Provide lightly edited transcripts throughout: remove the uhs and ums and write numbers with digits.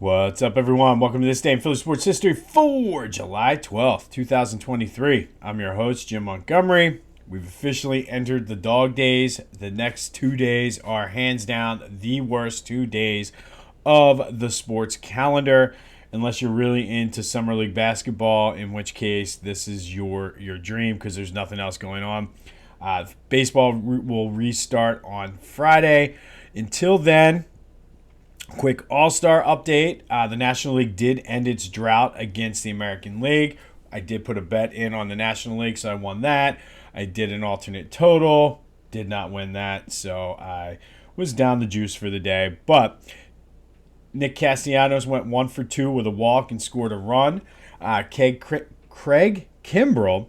What's up, everyone? Welcome to This Day in Philly Sports History for July 12th, 2023. I'm your host, Jim Montgomery. We've officially entered the dog days. The next 2 days are hands down the worst 2 days of the sports calendar, unless you're really into Summer League basketball, in which case this is your dream because there's nothing else going on. Baseball will restart on Friday. Until then, quick All-Star update. The National League did end its drought against the American League. I did put a bet in on the National League, so I won that. I did an alternate total. Did not win that, so I was down the juice for the day. But Nick Castellanos went 1 for 2 with a walk and scored a run. Craig Kimbrel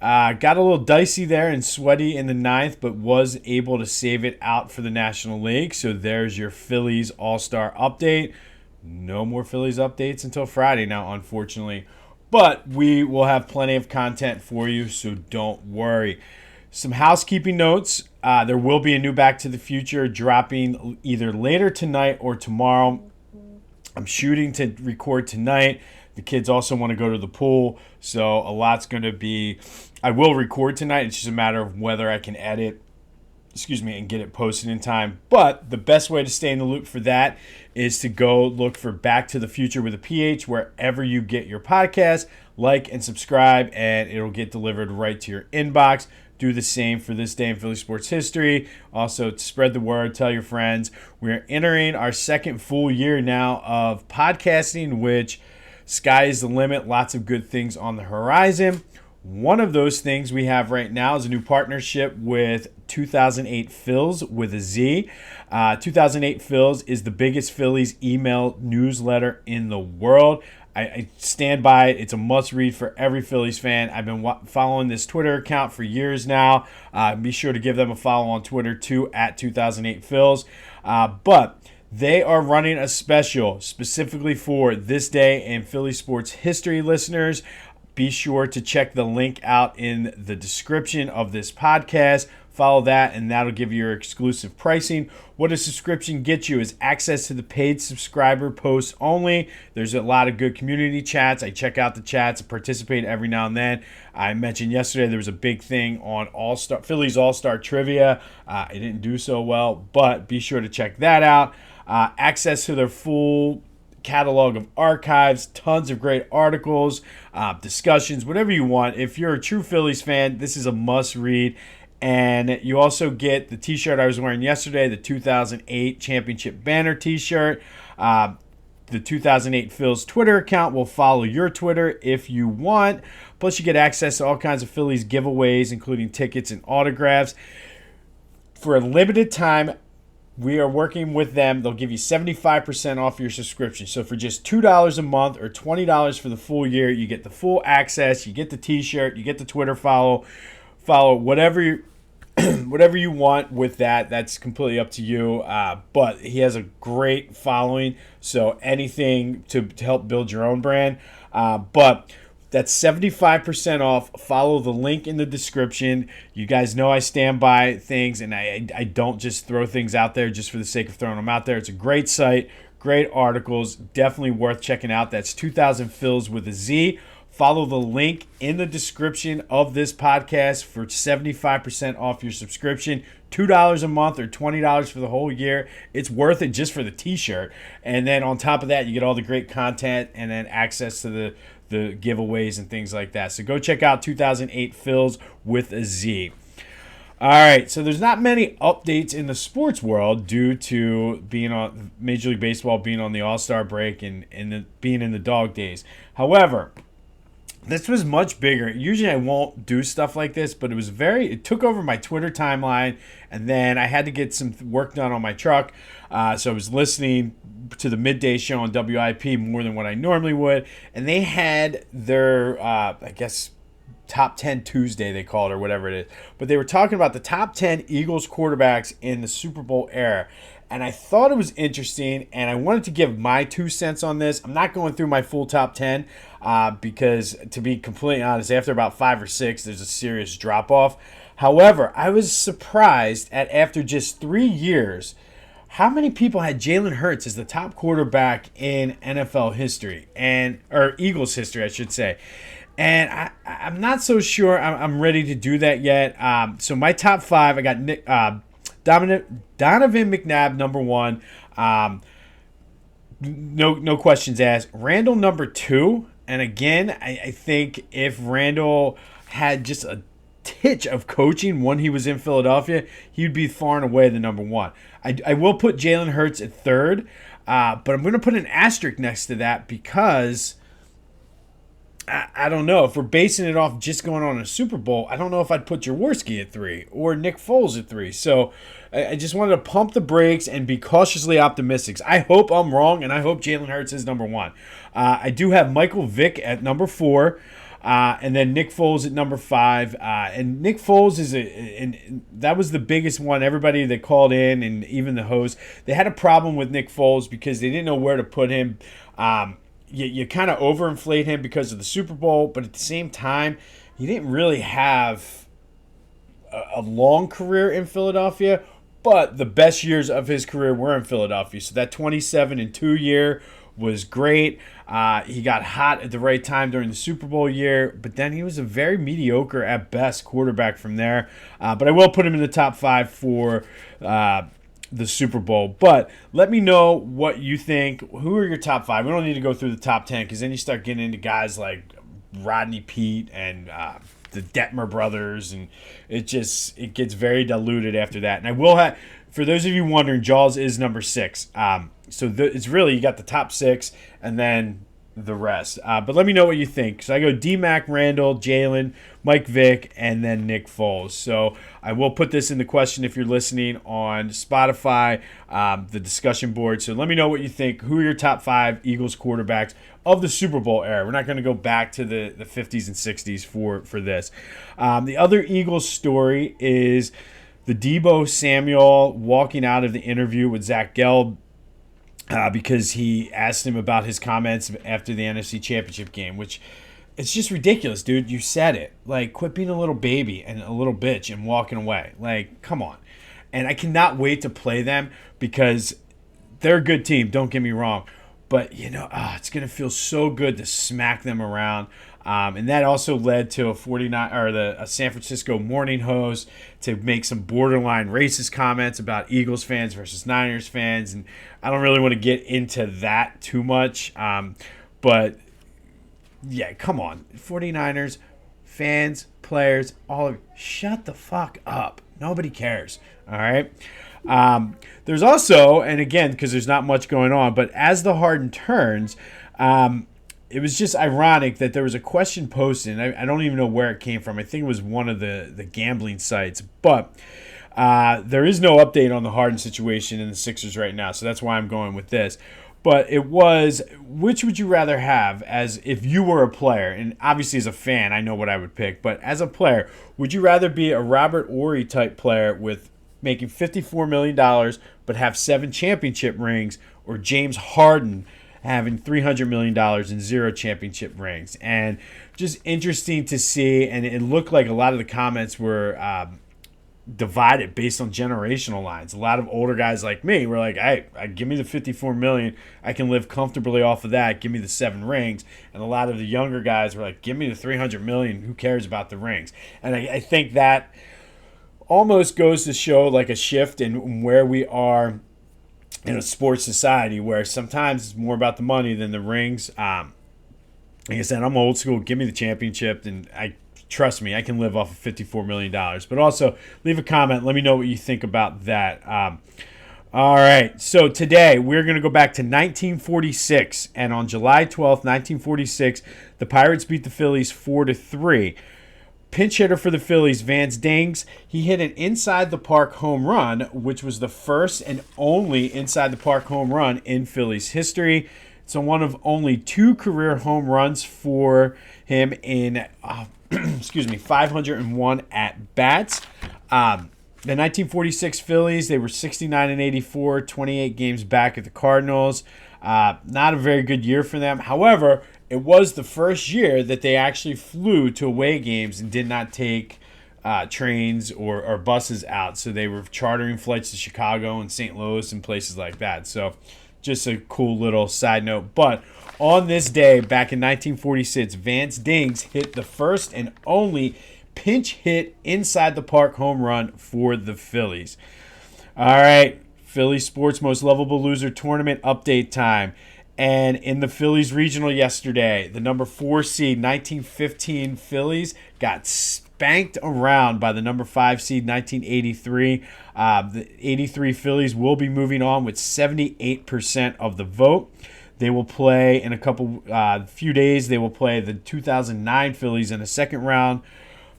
got a little dicey there and sweaty in the ninth, but was able to save it out for the National League. So there's your Phillies All-Star update. No more Phillies updates until Friday now, unfortunately. But we will have plenty of content for you, so don't worry. Some housekeeping notes. There will be a new Back to the Future dropping either later tonight or tomorrow. I'm shooting to record tonight. The kids also want to go to the pool, so a lot's going to be... I will record tonight. It's just a matter of whether I can edit, and get it posted in time. But the best way to stay in the loop for that is to go look for Back to the Future with a PH wherever you get your podcast. Like and subscribe, and it'll get delivered right to your inbox. Do the same for This Day in Philly Sports History. Also, spread the word. Tell your friends. We're entering our second full year now of podcasting, which sky is the limit. Lots of good things on the horizon. One of those things we have right now is a new partnership with 2008 Phillies with a Z. 2008 Phillies is the biggest Phillies email newsletter in the world. I stand by it. It's a must-read for every Phillies fan. I've been following this Twitter account for years now. Be sure to give them a follow on Twitter, too, at 2008 Phillies. But they are running a special specifically for This Day in Philly Sports History listeners. Be sure to check the link out in the description of this podcast. Follow that, and that'll give you your exclusive pricing. What a subscription gets you is access to the paid subscriber posts only. There's a lot of good community chats. I check out the chats. I participate every now and then. I mentioned yesterday there was a big thing on Phillies All-Star Trivia. I didn't do so well, but be sure to check that out. Access to their full catalog of archives, tons of great articles, discussions, whatever you want. If you're a true Phillies fan, this is a must-read. And you also get the t-shirt I was wearing yesterday, the 2008 championship banner t-shirt. The 2008 Phillies Twitter account will follow your Twitter if you want. Plus, you get access to all kinds of Phillies giveaways, including tickets and autographs. For a limited time, we are working with them. They'll give you 75% off your subscription. So for just $2 a month or $20 for the full year, you get the full access, you get the t-shirt, you get the Twitter follow whatever you want with that. That's completely up to you. But he has a great following, so anything to help build your own brand. But that's 75% off. Follow the link in the description. You guys know I stand by things, and I don't just throw things out there just for the sake of throwing them out there. It's a great site, great articles, definitely worth checking out. That's 2000 Phillies with a Z. Follow the link in the description of this podcast for 75% off your subscription. $2 a month or $20 for the whole year. It's worth it just for the t-shirt. And then on top of that, you get all the great content and then access to the giveaways and things like that. So go check out 2008 Phillies with a Z. All right, so there's not many updates in the sports world due to being on Major League Baseball, being on the All-Star break and being in the dog days. However, this was much bigger. Usually I won't do stuff like this, but it took over my Twitter timeline, and then I had to get some work done on my truck. So I was listening to the midday show on WIP more than what I normally would, and they had their, Top 10 Tuesday, they call it, or whatever it is. But they were talking about the top 10 Eagles quarterbacks in the Super Bowl era. And I thought it was interesting, and I wanted to give my 2 cents on this. I'm not going through my full top 10 because, to be completely honest, after about 5 or 6, there's a serious drop-off. However, I was surprised at, after just 3 years, how many people had Jalen Hurts as the top quarterback in NFL history or Eagles history, I should say. And I'm not so sure I'm ready to do that yet. So my top 5, I got Donovan McNabb, number 1. No questions asked. Randall, number 2. And again, I think if Randall had just a titch of coaching when he was in Philadelphia, he'd be far and away the number 1. I will put Jalen Hurts at 3rd, but I'm going to put an asterisk next to that because I don't know. If we're basing it off just going on a Super Bowl, I don't know if I'd put Jaworski at 3 or Nick Foles at 3. So I just wanted to pump the brakes and be cautiously optimistic. I hope I'm wrong, and I hope Jalen Hurts is number 1. I do have Michael Vick at number 4. And then Nick Foles at number 5. And Nick Foles and that was the biggest one. Everybody that called in and even the host, they had a problem with Nick Foles because they didn't know where to put him. You kind of overinflate him because of the Super Bowl, but at the same time, he didn't really have a long career in Philadelphia, but the best years of his career were in Philadelphia. So that 27-2 year was great. He got hot at the right time during the Super Bowl year, but then he was a very mediocre at best quarterback from there. But I will put him in the top 5 for the Super Bowl. But let me know what you think. Who are your top 5? We don't need to go through the top 10 because then you start getting into guys like Rodney Peete and the Detmer brothers, and it gets very diluted after that. And I will have, for those of you wondering, Jaws is number 6. It's really, you got the top 6 and then the rest. But let me know what you think. So I go D-Mac, Randall, Jalen, Mike Vick, and then Nick Foles. So I will put this in the question if you're listening on Spotify, the discussion board. So let me know what you think. Who are your top 5 Eagles quarterbacks of the Super Bowl era? We're not going to go back to the 50s and 60s for this. The other Eagles story is the Deebo Samuel walking out of the interview with Zach Gelb. Because he asked him about his comments after the NFC Championship game, which it's just ridiculous, dude. You said it. Like, quit being a little baby and a little bitch and walking away. Like, come on. And I cannot wait to play them because they're a good team. Don't get me wrong. But, it's going to feel so good to smack them around. And that also led to a San Francisco morning host to make some borderline racist comments about Eagles fans versus Niners fans. And I don't really want to get into that too much. But, yeah, come on. 49ers, fans, players, all of you, shut the fuck up. Nobody cares. All right? There's also, and again, because there's not much going on, but as the Harden turns, it was just ironic that there was a question posted, and I don't even know where it came from. I think it was one of the gambling sites. But there is no update on the Harden situation in the Sixers right now, so that's why I'm going with this. But it was, which would you rather have as if you were a player? And obviously as a fan, I know what I would pick. But as a player, would you rather be a Robert Horry type player with making $54 million but have 7 championship rings, or James Harden having $300 million and 0 championship rings? And just interesting to see, and it looked like a lot of the comments were divided based on generational lines. A lot of older guys like me were like, hey, give me the $54 million. I can live comfortably off of that. Give me the 7 rings. And a lot of the younger guys were like, give me the $300 million. Who cares about the rings? And I think that almost goes to show like a shift in where we are in a sports society, where sometimes it's more about the money than the rings. Like I said, I'm old school. Give me the championship, and trust me, I can live off of $54 million. But also, leave a comment. Let me know what you think about that. All right, so today we're going to go back to 1946, and on July 12th, 1946, the Pirates beat the Phillies 4-3. Pinch hitter for the Phillies, Vance Dinges, he hit an inside-the-park home run, which was the first and only inside-the-park home run in Phillies history. It's one of only 2 career home runs for him in 501 at-bats. The 1946 Phillies, they were 69-84, 28 games back at the Cardinals. Not a very good year for them. However, it was the first year that they actually flew to away games and did not take trains or buses out. So they were chartering flights to Chicago and St. Louis and places like that. So just a cool little side note. But on this day, back in 1946, Vance Dinges hit the first and only pinch hit inside the park home run for the Phillies. All right, Philly Sports Most Lovable Loser Tournament update time. And in the Phillies regional yesterday, the number 4 seed 1915 Phillies got spanked around by the number 5 seed 1983. The 83 Phillies will be moving on with 78% of the vote. They will play in a few days. They will play the 2009 Phillies in a second round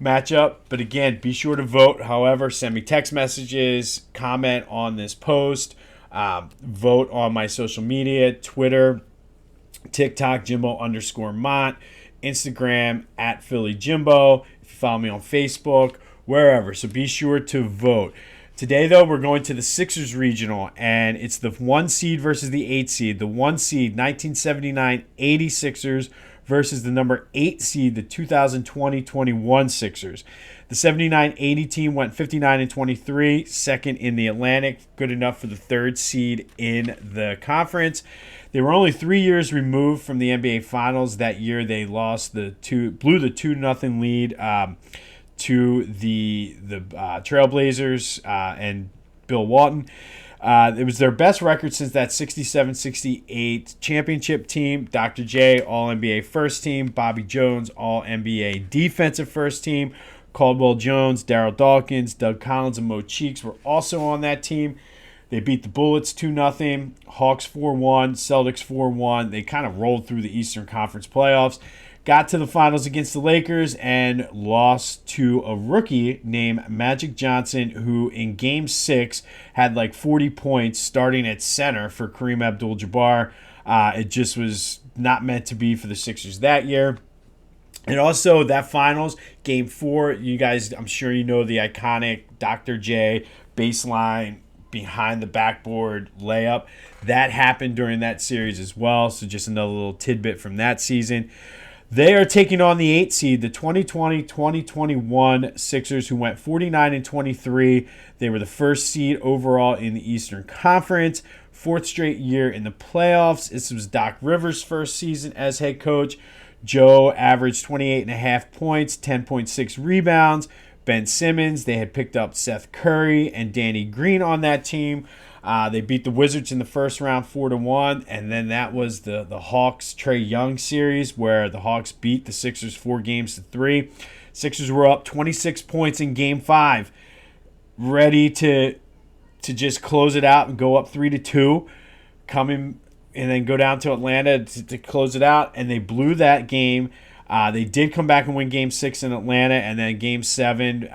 matchup. But again, be sure to vote. However, send me text messages, comment on this post, vote on my social media, Twitter, TikTok, Jimbo_Mont, Instagram at Philly Jimbo. If you follow me on Facebook, wherever. So be sure to vote. Today, though, we're going to the Sixers regional, and it's the 1 seed versus the 8 seed. The 1 seed, 1979 80 Sixers versus the number 8 seed, the 2020-21 Sixers. The 79-80 team went 59-23, second in the Atlantic, good enough for the 3rd seed in the conference. They were only 3 years removed from the NBA Finals. That year, they blew the 2-0 lead to the Trailblazers and Bill Walton. It was their best record since that 67-68 championship team. Dr. J, All-NBA first team. Bobby Jones, All-NBA defensive first team. Caldwell Jones, Darryl Dawkins, Doug Collins, and Mo Cheeks were also on that team. They beat the Bullets 2-0, Hawks 4-1, Celtics 4-1. They kind of rolled through the Eastern Conference playoffs. Got to the finals against the Lakers and lost to a rookie named Magic Johnson, who in Game 6 had like 40 points starting at center for Kareem Abdul-Jabbar. It just was not meant to be for the Sixers that year. And also that finals, Game 4, you guys, I'm sure you know the iconic Dr. J baseline behind the backboard layup. That happened during that series as well, so just another little tidbit from that season. They are taking on the 8 seed, the 2020-2021 Sixers, who went 49-23. They were the 1st seed overall in the Eastern Conference, 4th straight year in the playoffs. This was Doc Rivers' first season as head coach. Joe averaged 28.5 points, 10.6 rebounds. Ben Simmons, they had picked up Seth Curry and Danny Green on that team. They beat the Wizards in the first round 4-1, and then that was the Hawks Trae Young series where the Hawks beat the Sixers 4-3. Sixers were up 26 points in Game 5, ready to just close it out and go up 3-2, coming and then go down to Atlanta to close it out, and they blew that game. They did come back and win Game 6 in Atlanta, and then Game 7.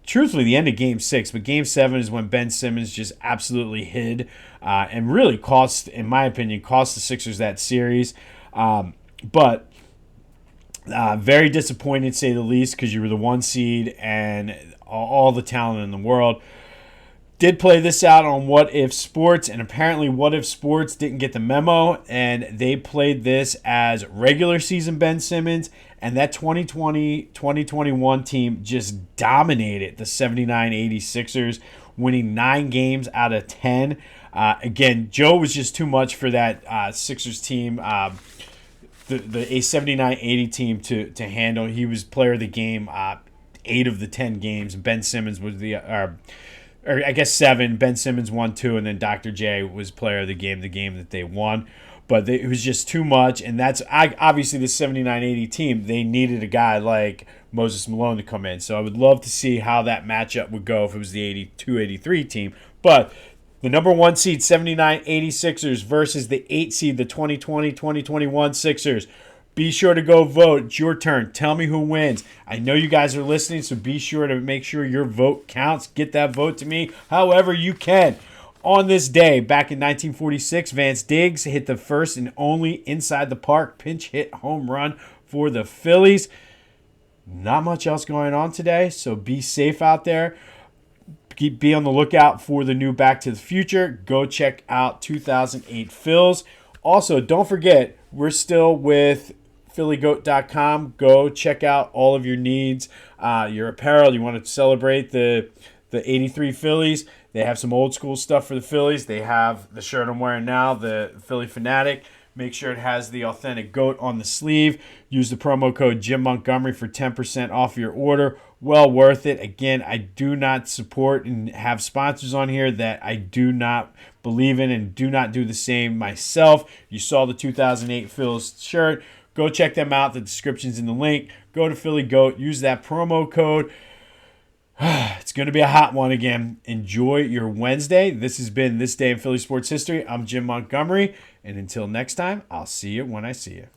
Truthfully, the end of Game 6, but Game 7 is when Ben Simmons just absolutely hid and really cost, in my opinion, the Sixers that series. But very disappointed, to say the least, because you were the 1 seed and all the talent in the world. Did play this out on What If Sports, and apparently What If Sports didn't get the memo, and they played this as regular season Ben Simmons, and that 2020-2021 team just dominated the 79-80 Sixers, winning 9 games out of 10. Again, Joe was just too much for that Sixers team, the 79-80 team to handle. He was player of the game 8 of the 10 games. Ben Simmons was or I guess 7. Ben Simmons won 2, and then Dr. J was player of the game that they won. But it was just too much, and that's obviously the 79-80 team. They needed a guy like Moses Malone to come in. So I would love to see how that matchup would go if it was the 82-83 team. But the number 1 seed 79-80 Sixers versus the 8 seed, the 2020-2021 Sixers. Be sure to go vote. It's your turn. Tell me who wins. I know you guys are listening, so be sure to make sure your vote counts. Get that vote to me however you can. On this day, back in 1946, Vance Dinges hit the first and only inside the park pinch hit home run for the Phillies. Not much else going on today, so be safe out there. Be on the lookout for the new Back to the Future. Go check out 2008 Phils. Also, don't forget, we're still with phillygoat.com. Go check out all of your needs, your apparel. You want to celebrate the 83 Phillies. They have some old school stuff for the Phillies. They have the shirt I'm wearing now, the Philly Fanatic. Make sure it has the authentic goat on the sleeve. Use the promo code Jim Montgomery for 10% off your order. Well worth it. Again, I do not support and have sponsors on here that I do not believe in and do not do the same myself. You saw the 2008 Phillies shirt. Go check them out. The description's in the link. Go to Philly Goat. Use that promo code. It's going to be a hot one again. Enjoy your Wednesday. This has been This Day in Philly Sports History. I'm Jim Montgomery. And until next time, I'll see you when I see you.